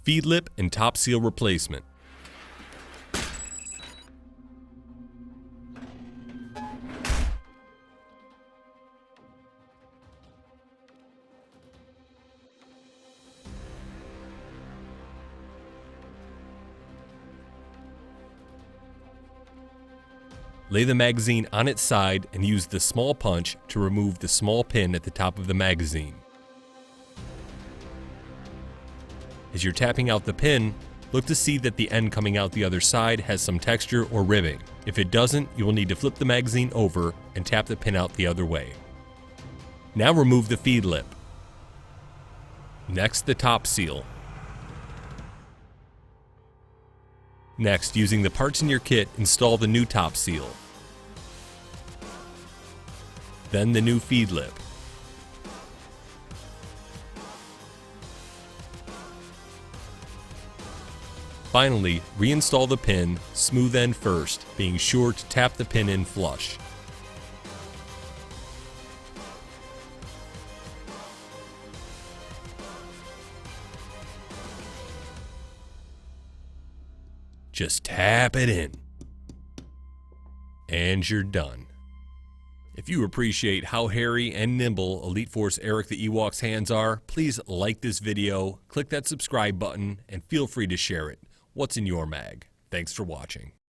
feed lip and top seal replacement. Lay the magazine on its side and use the small punch to remove the small pin at the top of the magazine. As you're tapping out the pin, look to see that the end coming out the other side has some texture or ribbing. If it doesn't, you will need to flip the magazine over and tap the pin out the other way. Now remove the feed lip. Next, the top seal. Next, using the parts in your kit, install the new top seal. Then the new feed lip. Finally, reinstall the pin, smooth end first, being sure to tap the pin in flush. Just tap it in. And you're done. If you appreciate how hairy and nimble Elite Force Eric the Ewok's hands are, please like this video, click that subscribe button, and feel free to share it. What's in your mag? Thanks for watching.